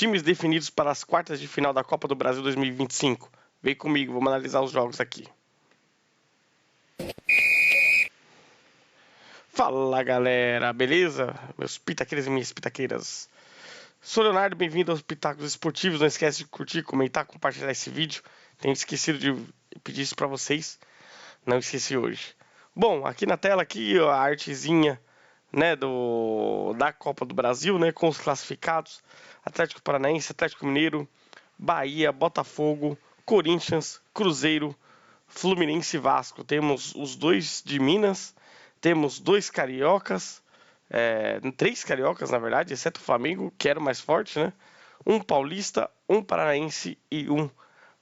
times definidos para as quartas de final da Copa do Brasil 2025. Vem comigo, vamos analisar os jogos aqui. Fala galera, beleza? Meus pitaqueiros e minhas pitaqueiras. Sou Leonardo, bem-vindo aos Pitacos Esportivos. Não esquece de curtir, comentar, compartilhar esse vídeo. Tenho esquecido de pedir isso para vocês. Não esqueci hoje. Bom, aqui na tela aqui a artezinha, né, da Copa do Brasil, né, com os classificados: Atlético Paranaense, Atlético Mineiro, Bahia, Botafogo, Corinthians, Cruzeiro, Fluminense e Vasco. Temos os dois de Minas, temos dois cariocas, três cariocas na verdade, exceto o Flamengo, que era o mais forte, né? Um paulista, um paranaense e um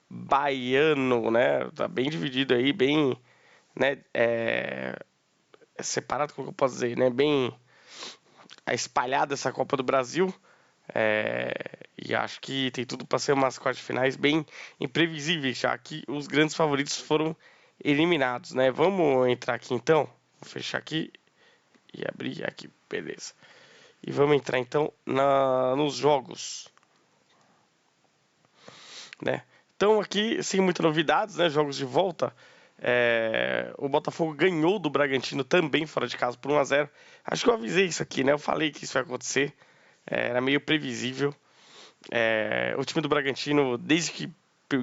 baiano, né? Tá bem dividido aí, bem, né? Separado, como eu posso dizer, né? Bem espalhada essa Copa do Brasil. E acho que tem tudo para ser umas quartas de finais bem imprevisíveis, já que os grandes favoritos foram eliminados, né? Vamos entrar aqui então, vou fechar aqui e abrir aqui, beleza. E vamos entrar então nos jogos, né? Então aqui, sem muitas novidades, né? Jogos de volta. O Botafogo ganhou do Bragantino também fora de casa por 1-0. Acho que eu avisei isso aqui, né? Eu falei que isso ia acontecer. Era meio previsível. O time do Bragantino, desde que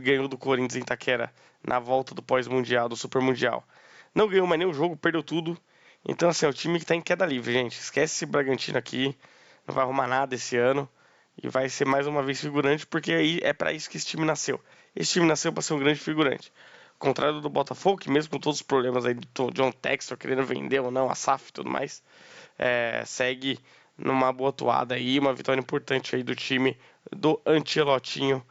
ganhou do Corinthians em Itaquera na volta do pós-mundial, do Super Mundial, não ganhou mais nenhum jogo, perdeu tudo. Então, assim, é o time que está em queda livre, gente. Esquece esse Bragantino aqui, não vai arrumar nada esse ano e vai ser mais uma vez figurante, porque aí é para isso que esse time nasceu. Esse time nasceu para ser um grande figurante. Ao contrário do Botafogo, que mesmo com todos os problemas aí do John Textor querendo vender ou não a SAF e tudo mais, segue numa boa atuada aí, uma vitória importante aí do time do Ancelotinho,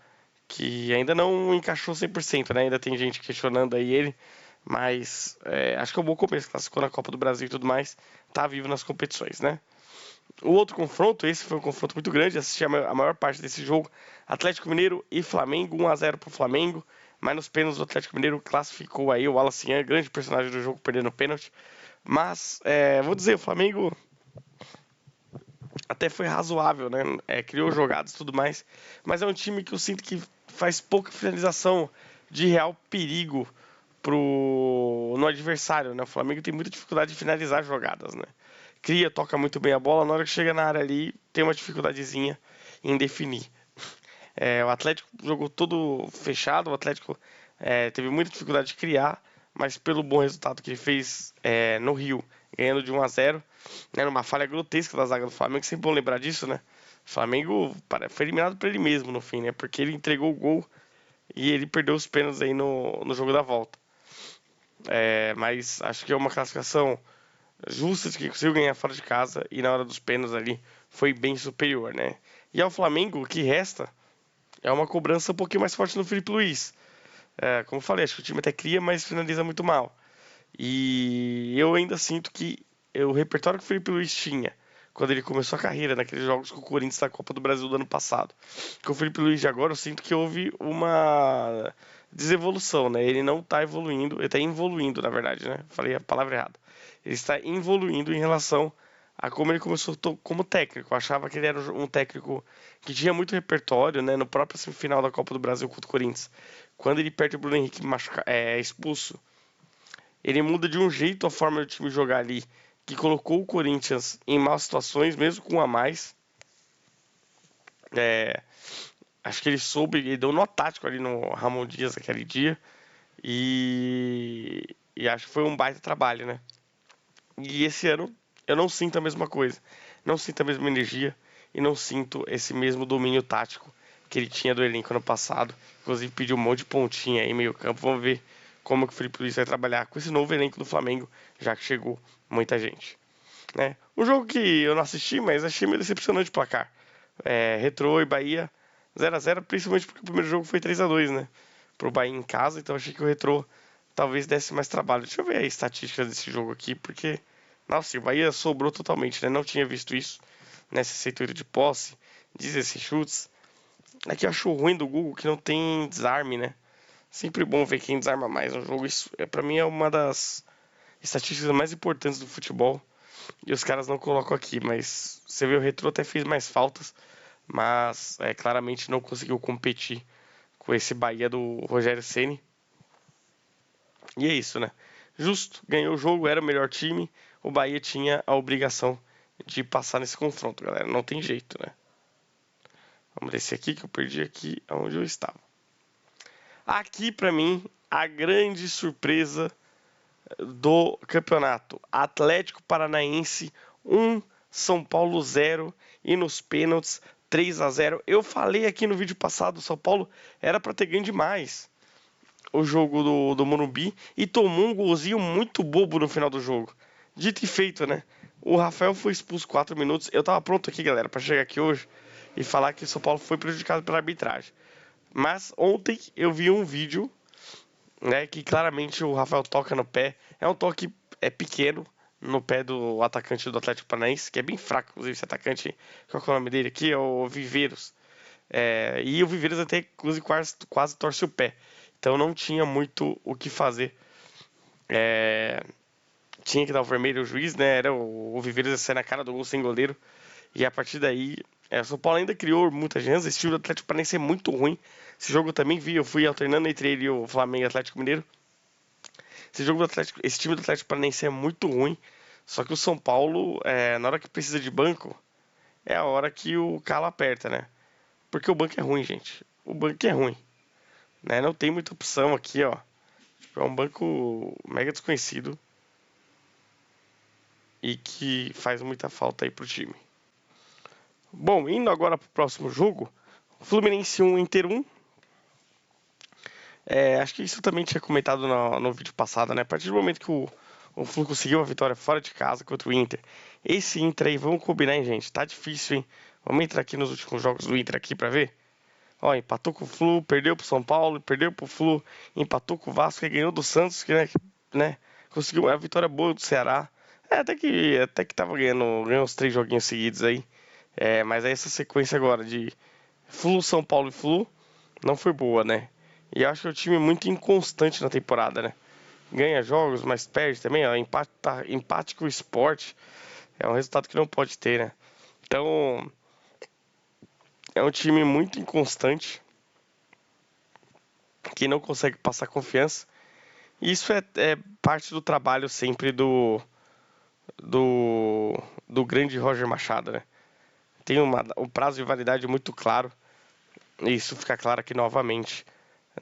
que ainda não encaixou 100%, né? Ainda tem gente questionando aí ele, mas acho que é um bom começo, classificou na Copa do Brasil e tudo mais, tá vivo nas competições, né? O outro confronto, esse foi um confronto muito grande, assisti a maior parte desse jogo, Atlético Mineiro e Flamengo, 1-0 pro Flamengo, mas nos pênaltis o Atlético Mineiro classificou aí o Wallace Ian, grande personagem do jogo, perdendo o pênalti, mas vou dizer, o Flamengo até foi razoável, né? Criou jogadas e tudo mais, mas é um time que eu sinto que faz pouca finalização de real perigo no adversário, né? O Flamengo tem muita dificuldade de finalizar jogadas, né? Cria, toca muito bem a bola, na hora que chega na área ali, tem uma dificuldadezinha em definir. O Atlético jogou todo fechado, o Atlético teve muita dificuldade de criar, mas pelo bom resultado que ele fez no Rio, ganhando de 1-0, né, numa falha grotesca da zaga do Flamengo, sempre bom lembrar disso, né? O Flamengo foi eliminado por ele mesmo no fim, né? Porque ele entregou o gol e ele perdeu os pênaltis aí no jogo da volta. Mas acho que é uma classificação justa de que conseguiu ganhar fora de casa e na hora dos pênaltis ali foi bem superior, né? E ao Flamengo, o que resta é uma cobrança um pouquinho mais forte no Felipe Luiz. Como eu falei, acho que o time até cria, mas finaliza muito mal. E eu ainda sinto que o repertório que o Felipe Luiz tinha quando ele começou a carreira naqueles jogos com o Corinthians da Copa do Brasil do ano passado, com o Felipe Luiz de agora, eu sinto que houve uma desevolução, né? Ele não está evoluindo, ele está evoluindo, na verdade, né? Falei a palavra errada. Ele está evoluindo em relação a como ele começou como técnico. Eu achava que ele era um técnico que tinha muito repertório, né? No próprio semifinal da Copa do Brasil contra o Corinthians, quando ele perde o Bruno Henrique expulso, ele muda de um jeito a forma do time jogar ali, que colocou o Corinthians em maus situações, mesmo com um a mais. Acho que ele deu nó tático ali no Ramon Dias aquele dia, e acho que foi um baita trabalho, né? E esse ano eu não sinto a mesma coisa, não sinto a mesma energia e não sinto esse mesmo domínio tático que ele tinha do elenco ano passado. Inclusive pediu um monte de pontinha aí meio campo. Vamos ver como que o Felipe Luiz vai trabalhar com esse novo elenco do Flamengo, já que chegou muita gente, né? Um jogo que eu não assisti, mas achei meio decepcionante o placar. Retrô e Bahia 0-0, principalmente porque o primeiro jogo foi 3-2, né? Pro Bahia em casa, então achei que o Retrô talvez desse mais trabalho. Deixa eu ver a estatística desse jogo aqui, porque nossa, o Bahia sobrou totalmente, né? Não tinha visto isso nessa setor de posse, 16 chutes. Aqui eu acho ruim do Google que não tem desarme, né? Sempre bom ver quem desarma mais no jogo. Isso, pra mim, é uma das estatísticas mais importantes do futebol. E os caras não colocam aqui, mas você vê o Retrô até fez mais faltas. mas claramente não conseguiu competir com esse Bahia do Rogério Ceni. E é isso, né? Justo, ganhou o jogo, era o melhor time, o Bahia tinha a obrigação de passar nesse confronto, galera. Não tem jeito, né? Vamos descer aqui, que eu perdi aqui onde eu estava. Aqui, pra mim, a grande surpresa do campeonato. Atlético Paranaense 1, São Paulo 0 e nos pênaltis 3-0. Eu falei aqui no vídeo passado, o São Paulo era para ter ganho demais o jogo do Morumbi e tomou um golzinho muito bobo no final do jogo. Dito e feito, né? O Rafael foi expulso 4 minutos. Eu tava pronto aqui, galera, para chegar aqui hoje e falar que o São Paulo foi prejudicado pela arbitragem. Mas ontem eu vi um vídeo, né, que claramente o Rafael toca no pé. É um toque pequeno no pé do atacante do Atlético Paranaense, que é bem fraco, inclusive, esse atacante. Qual é o nome dele aqui? É o Viveiros. E o Viveiros até quase torce o pé. Então não tinha muito o que fazer. Tinha que dar o vermelho ao juiz, né? Era o Viveiros ia sair na cara do gol sem goleiro. E a partir daí, o São Paulo ainda criou muitas chances. Esse time do Atlético Paranaense é muito ruim. Esse jogo eu também vi, eu fui alternando entre ele e o Flamengo e Atlético Mineiro. Esse time do Atlético Paranaense é muito ruim. Só que o São Paulo, na hora que precisa de banco, é a hora que o calo aperta, né? Porque o banco é ruim, gente. O banco é ruim. Né? Não tem muita opção aqui, ó. É um banco mega desconhecido. E que faz muita falta aí pro time. Bom, indo agora pro próximo jogo. Fluminense 1, Inter 1. Acho que isso também tinha comentado no vídeo passado, né? A partir do momento que o Flu conseguiu a vitória fora de casa contra o Inter. Esse Inter aí, vamos combinar, hein, gente? Tá difícil, hein? Vamos entrar aqui nos últimos jogos do Inter aqui pra ver. Ó, empatou com o Flu, perdeu pro São Paulo, perdeu pro Flu, empatou com o Vasco e ganhou do Santos, que, né? Conseguiu uma vitória boa do Ceará. Até que tava ganhou uns 3 joguinhos seguidos aí. Mas aí essa sequência agora de Flu, São Paulo e Flu não foi boa, né? E eu acho que é um time muito inconstante na temporada, né? Ganha jogos, mas perde também, ó. Empate com o Sport é um resultado que não pode ter, né? Então, é um time muito inconstante que não consegue passar confiança. E isso é parte do trabalho sempre do grande Roger Machado, né? Tem um prazo de validade muito claro. E isso fica claro aqui novamente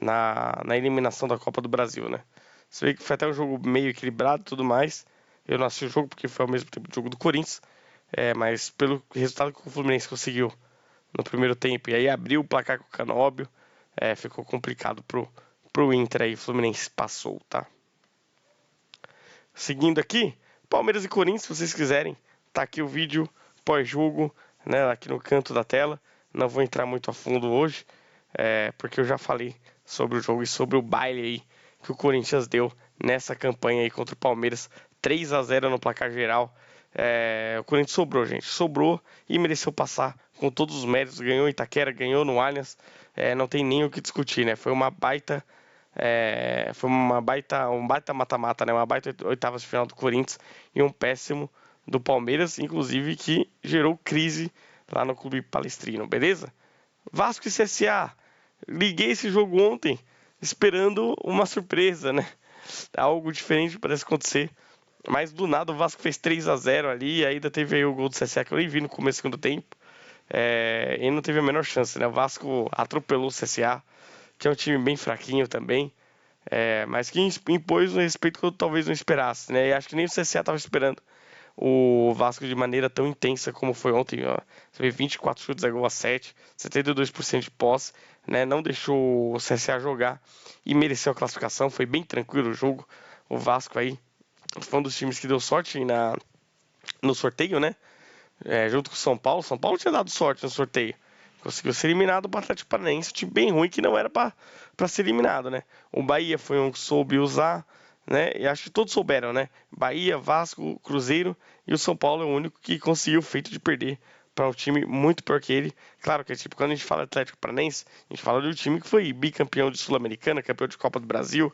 na eliminação da Copa do Brasil, né? Você vê que foi até um jogo meio equilibrado e tudo mais. Eu não assisti o jogo porque foi ao mesmo tempo do jogo do Corinthians. Mas pelo resultado que o Fluminense conseguiu no primeiro tempo e aí abriu o placar com o Canóbio, ficou complicado pro Inter aí. O Fluminense passou, tá? Seguindo aqui, Palmeiras e Corinthians, se vocês quiserem, tá aqui o vídeo pós-jogo, né, aqui no canto da tela. Não vou entrar muito a fundo hoje, porque eu já falei sobre o jogo e sobre o baile aí que o Corinthians deu nessa campanha aí contra o Palmeiras, 3-0 no placar geral. O Corinthians sobrou, gente, sobrou e mereceu passar com todos os méritos, ganhou em Itaquera, ganhou no Allianz, não tem nem o que discutir, né? Foi um baita mata-mata, né? Uma baita oitavas de final do Corinthians e um péssimo do Palmeiras, inclusive que gerou crise lá no Clube Palestrino, beleza? Vasco e CSA, liguei esse jogo ontem esperando uma surpresa, né? Algo diferente parece acontecer, mas do nada o Vasco fez 3-0 ali, e ainda teve aí o gol do CSA que eu nem vi no começo do segundo tempo, e não teve a menor chance, né? O Vasco atropelou o CSA, que é um time bem fraquinho também, mas que impôs um respeito que eu talvez não esperasse, né? E acho que nem o CSA estava esperando o Vasco de maneira tão intensa como foi ontem, ó. Você vê 24 chutes a gol a 7, 72% de posse, né? Não deixou o CSA jogar e mereceu a classificação, foi bem tranquilo o jogo. O Vasco aí foi um dos times que deu sorte no sorteio, né? Junto com o São Paulo. São Paulo tinha dado sorte no sorteio. Conseguiu ser eliminado do Atlético Paranaense, um time bem ruim que não era para ser eliminado, né? O Bahia foi um que soube usar, né? E acho que todos souberam, né? Bahia, Vasco, Cruzeiro e o São Paulo é o único que conseguiu o feito de perder para um time muito pior que ele. Claro que tipo, quando a gente fala de Atlético Paranaense, a gente fala de um time que foi bicampeão de Sul-Americana, campeão de Copa do Brasil,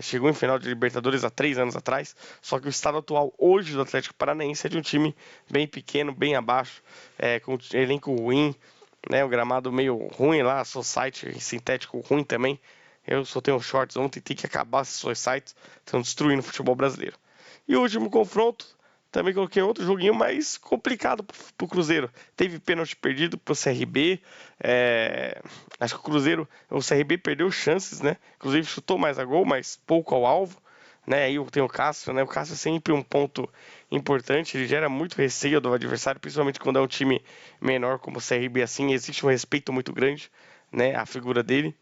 chegou em final de Libertadores há 3 anos atrás. Só que o estado atual hoje do Atlético Paranaense é de um time bem pequeno, bem abaixo, com elenco ruim, né, o gramado meio ruim lá, society sintético ruim também. Eu só tenho shorts ontem, tem que acabar esses societies, estão destruindo o futebol brasileiro. E o último confronto, também coloquei outro joguinho mais complicado pro Cruzeiro. Teve pênalti perdido pro CRB. Acho que o CRB perdeu chances, né? Inclusive chutou mais a gol, mas pouco ao alvo. Né? Aí tem o Cássio, né? O Cássio é sempre um ponto importante, ele gera muito receio do adversário, principalmente quando é um time menor como o CRB assim, existe um respeito muito grande, né? A figura dele.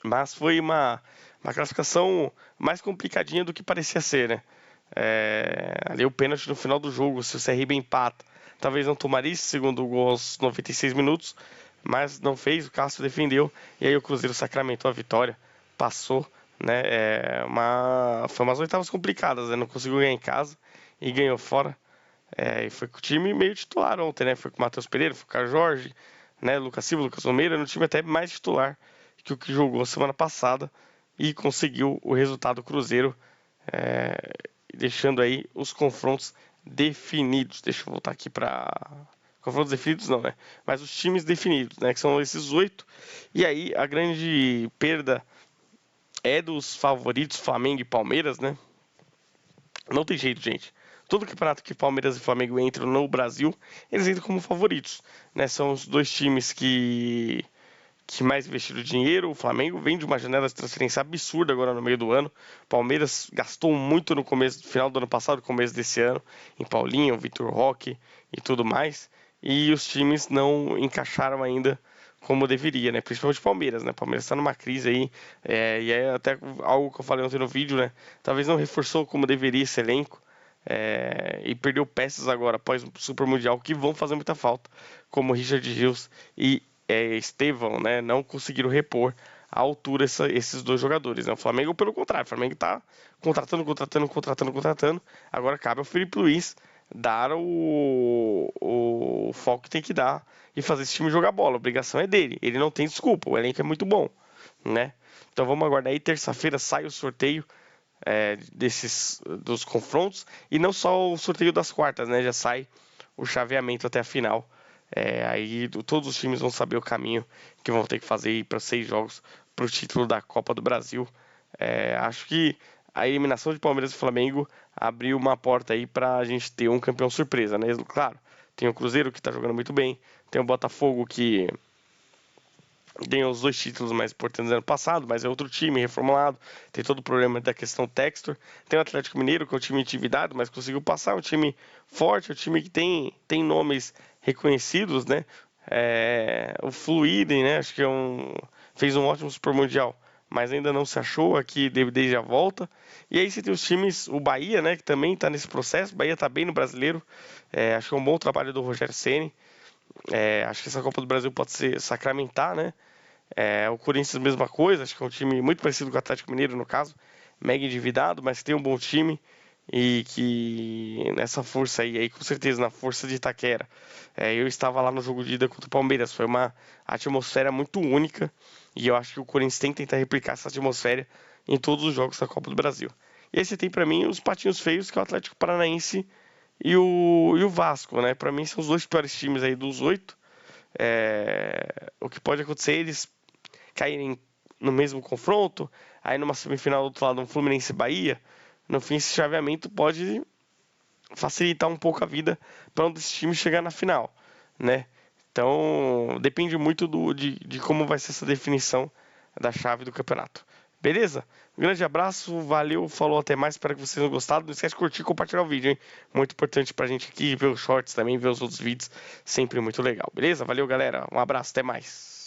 Mas foi uma classificação mais complicadinha do que parecia ser, né? Ali o pênalti no final do jogo, se o CRB empata, talvez não tomaria esse segundo gol aos 96 minutos, mas não fez, o Cássio defendeu, e aí o Cruzeiro sacramentou a vitória, passou, né? Foi umas oitavas complicadas, né? Não conseguiu ganhar em casa e ganhou fora. E foi com o time meio titular ontem, né? Foi com o Matheus Pereira, foi com o Carlos Jorge, né? Lucas Silva, Lucas Almeida, no time até mais titular que o que jogou semana passada e conseguiu o resultado Cruzeiro, deixando aí os confrontos definidos. Deixa eu voltar aqui para confrontos definidos não, né? Mas os times definidos, né? Que são esses 8. E aí a grande perda é dos favoritos Flamengo e Palmeiras, né? Não tem jeito, gente. Todo campeonato que Palmeiras e Flamengo entram no Brasil, eles entram como favoritos, né? São os dois times que mais investiram dinheiro. O Flamengo vem de uma janela de transferência absurda agora no meio do ano. O Palmeiras gastou muito no final do ano passado, começo desse ano, em Paulinho, Vitor Roque e tudo mais. E os times não encaixaram ainda como deveria, né? Principalmente o Palmeiras, né? O Palmeiras está numa crise aí, e é até algo que eu falei ontem no vídeo, né? Talvez não reforçou como deveria esse elenco. E perdeu peças agora após o Super Mundial que vão fazer muita falta, como Richard Rios e Estevão, né, não conseguiram repor à altura esses dois jogadores, né? O Flamengo, pelo contrário, o Flamengo está contratando. Agora cabe ao Felipe Luiz dar o foco que tem que dar e fazer esse time jogar bola. A obrigação é dele, ele não tem desculpa, o elenco é muito bom, né? Então vamos aguardar aí, terça-feira sai o sorteio dos confrontos, e não só o sorteio das quartas, né? Já sai o chaveamento até a final. Aí todos os times vão saber o caminho que vão ter que fazer para 6 jogos para o título da Copa do Brasil. Acho que a eliminação de Palmeiras e Flamengo abriu uma porta aí para a gente ter um campeão surpresa, né? Claro, tem o Cruzeiro que está jogando muito bem, tem o Botafogo que ganhou os 2 títulos mais importantes do ano passado, mas é outro time reformulado, tem todo o problema da questão textor. Tem o Atlético Mineiro, que é um time endividado, mas conseguiu passar, um time forte, um time que tem nomes reconhecidos, né? O Fluiden, né? Acho que fez um ótimo Super Mundial, mas ainda não se achou aqui desde a volta. E aí você tem os times, o Bahia, né? Que também está nesse processo, o Bahia está bem no Brasileiro, acho que é um bom trabalho do Rogério Ceni. Acho que essa Copa do Brasil pode ser sacramentar, né? O Corinthians, mesma coisa, acho que é um time muito parecido com o Atlético Mineiro, no caso, mega endividado, mas tem um bom time, e que nessa força aí com certeza, na força de Itaquera, eu estava lá no jogo de ida contra o Palmeiras, foi uma atmosfera muito única, e eu acho que o Corinthians tem que tentar replicar essa atmosfera em todos os jogos da Copa do Brasil. E aí você tem para mim os patinhos feios, que é o Atlético Paranaense e o Vasco, né? Para mim são os 2 piores times aí dos 8. O que pode acontecer é eles caírem no mesmo confronto, aí numa semifinal do outro lado, um Fluminense e Bahia. No fim, esse chaveamento pode facilitar um pouco a vida para um desses times chegar na final, né? Então, depende muito de como vai ser essa definição da chave do campeonato. Beleza? Um grande abraço, valeu, falou, até mais, espero que vocês tenham gostado. Não esquece de curtir e compartilhar o vídeo, hein? Muito importante pra gente aqui ver os shorts também, ver os outros vídeos, sempre muito legal. Beleza? Valeu, galera, um abraço, até mais.